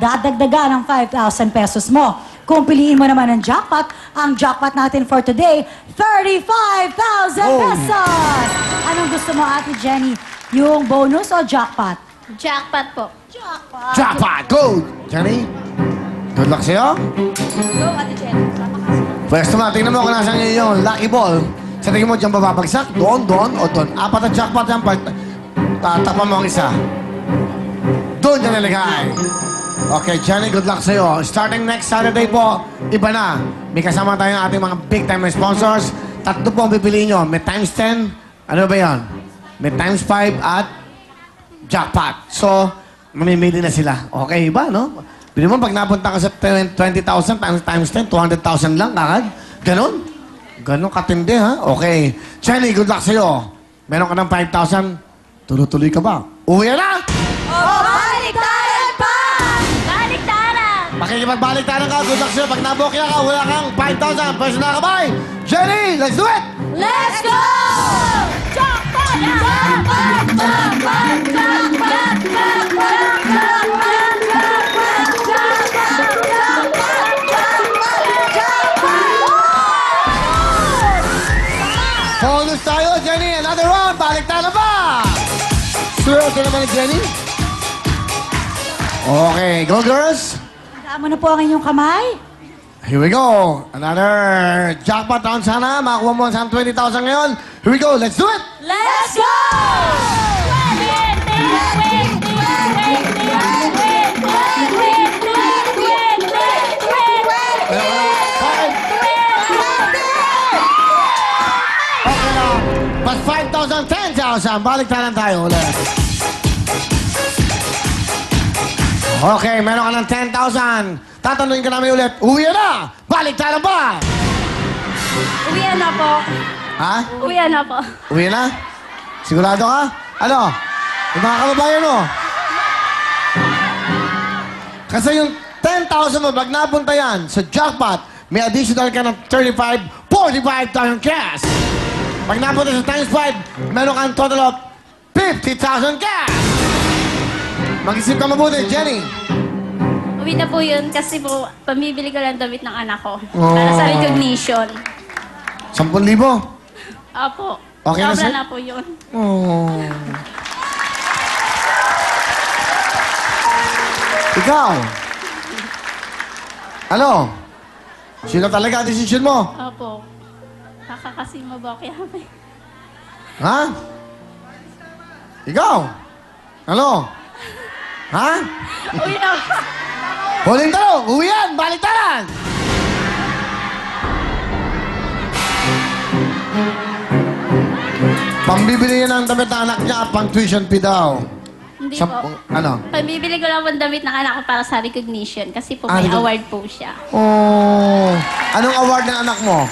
dadagdagan ng 5,000 pesos mo. Kung piliin mo naman ang jackpot natin for today, 35,000 pesos! Anong gusto mo, Ate Jenny? Yung bonus o jackpot? Jackpot po. Jackpot! Jackpot! Go! Jenny, good luck sa'yo. Go, Ate Jenny. Pwesto na, tingnan mo kung nasan yung lucky ball. Sa tingin mo dyan babagsak? Doon, o doon. Apat na jackpot yan. Tatakpan mo ang isa. Doon yan nalagay. Okay, Jenny, good luck sa'yo. Starting next Saturday po, iba na. May kasama tayo ng ating mga big-time sponsors. Tatlo po ang pipiliin nyo. May times 10. Ano ba yan? May times 5 at jackpot. So, mamimili na sila. Okay ba, no? Bili mo, pag napunta ka sa 20,000 times 10, 200,000 lang, kakad. Ganon? Ganon katindi, ha? Okay. Jenny, good luck sa'yo. Meron ka ng 5,000. Tuloy-tuloy ka ba? Uwi na! Baliktaran pa! Baliktaran! Makikipagbaliktaran ka. Good luck sa'yo. Pag nabokya ka, wala kang 5,000. Pwede na kabay. Jenny, let's do it! Let's go! Jackpot! Jackpot! Jackpot! Jackpot! Bonus tayo, Jenny. Another round. Baliktaran ba? Swerte naman ni Jenny. Okay, go girls. Tandaan mo na po ang inyong kamay. Here we go. Another jackpot round sana. Makakuha mo sa 20,000 ngayon. Here we go. Let's do it. Let's go! Okay na. Pas 5,000, 10,000. Baliktaran tayo ulit. Okay, meron ka ng 10,000. Tatanungin ka namin ulit. Uwi na! Baliktaran ba? Uwian na po. Ha? Uwian na po. Uwi na? Sigurado ka? Ano? Yung mga kababayan mo? Kasi yung 10,000 mo, pag napunta yan sa jackpot, may additional ka ng 35, 45,000 cash. Pag napunta sa times 5, meron kang total of 50,000 cash. Mag-isip ka mabuti, Jenny. Uwi na po yun kasi po, pamibili ko lang damit ng anak ko. Oh. Para sa recognition. 10,000. Opo. Okay na, Sobra sir? na po yun. Oh. Ikaw? Ano? Sino talaga ang decision mo? Opo. Baka kasi mabokya kami. Ha? Ikaw? Ano? Ha? Uwi na. Huling tanong, uwian, baliktaran! Pambibili niya ng damit ng anak niya, pang tuition fee daw. Hindi Sa- po. ano? Pamibili ko lang po ang damit ng anak ko para sa recognition kasi po may recog- award po siya. Oh. Anong award ng anak mo?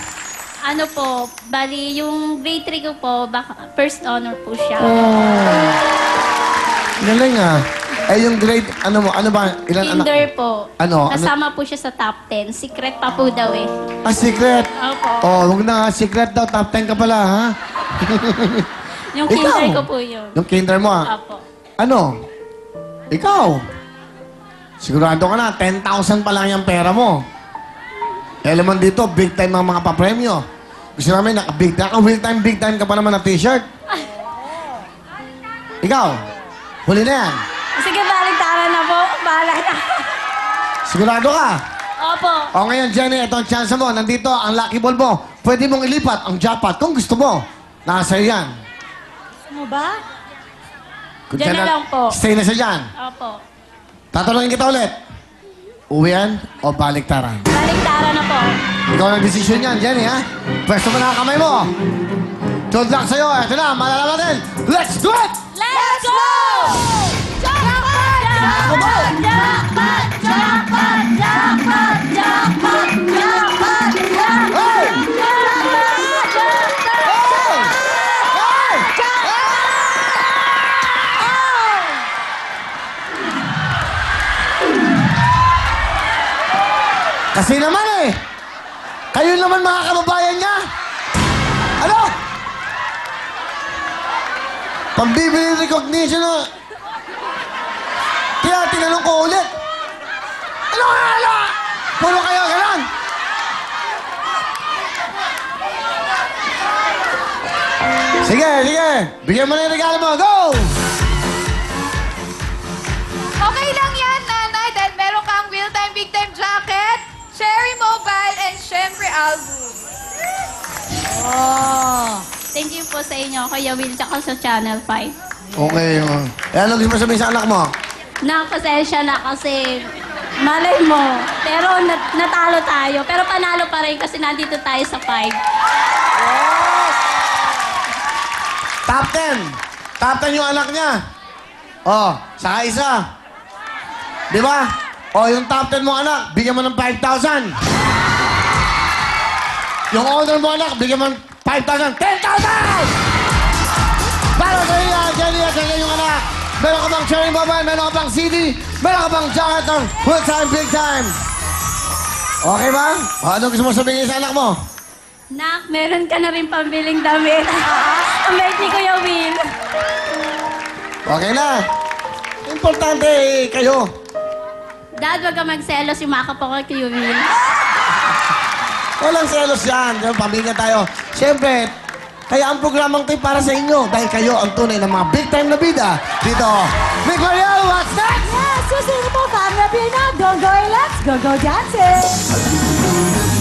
Ano po, bali yung grade 3 ko po, first honor po siya. Oh. Galing ah. Eh yung grade, ano mo, ano ba, ilan anak mo? Kinder po. Ano? Kasama po siya sa top 10. Secret pa po daw eh. Ah, secret. Opo. Oh, huwag na, secret daw, top 10 ka pala, ha? Yung Ikaw? kinder ko po yun. Yung kinder mo, ah. Opo. Ano? Ikaw? Sigurado ka na, 10,000 pa lang yung pera mo. Eh, alam mo dito, big time ang mga papremyo. Gusto namin, naka-real time, big time ka pa naman na t-shirt. Ikaw, huli na yan. Sige, baliktaran na po. Bahala na. Sigurado ka? Opo. O ngayon, Jenny, ito ang chance mo. Nandito ang lucky ball mo. Pwede mong ilipat ang jackpot kung gusto mo. Nasa iyo yan. Gusto mo ba? Kung Diyan na lang po. Stay na siya dyan. Opo. Tatanungin kita ulit. Uwian o baliktaran? Baliktaran na po. Ikaw ang desisyon yan, Jenny, ha? Pwesto mo na ang kamay mo. Good luck sa'yo. Ito na, malalaman natin. Let's do it! Let's go! Jackpot! Jackpot! Jackpot! Jackpot! Jackpot! Jackpot! Jackpot! Hey! Kasi naman eh, kayo naman mga kababayan niya. Ano? Pambibili recognition na. Kaya tinanong ko ulit. Sige, sige. Bigyan mo na yung regalo mo. Go! Okay lang yan, nanay, dahil meron kang Wheel Time Big Time Jacket, Cherry Mobile, and syempre album. Oh. Thank you po sa inyo, Kuya Will, tsaka sa Channel 5. Okay. Eh, ano gusto mo sabihin sa anak mo? Nakapasensya na kasi malay mo. Pero natalo tayo. Pero panalo pa rin kasi nandito tayo sa 5. Top 10. Top 10 yung anak niya. Oh, saka isa. Di ba? Oh, yung top 10 mo anak, bigyan mo ng 5,000. Yung owner mo anak, bigyan mo ng 5,000. 10,000! Para sa iyo, Jenny at saka yung anak. Meron ka bang cherry mobile, meron ka bang CD, meron ka bang jacket ng full time, big time. Okay ba? O, ano gusto mo sabihin sa anak mo? Nak, meron ka na rin pambiling damit. Ang bait ni Kuya Will. Okay na. Importante kayo. Dad, wag ka magselos yung makap ako kay Kuya Will. Walang selos yan. Pamilya tayo. Siyempre, kaya ang programang ito para sa inyo dahil kayo ang tunay ng mga big time na bida. Dito, Big Mariel, what's next? Yes, susunod po, Camera Pina. Don't go, let's go dancing.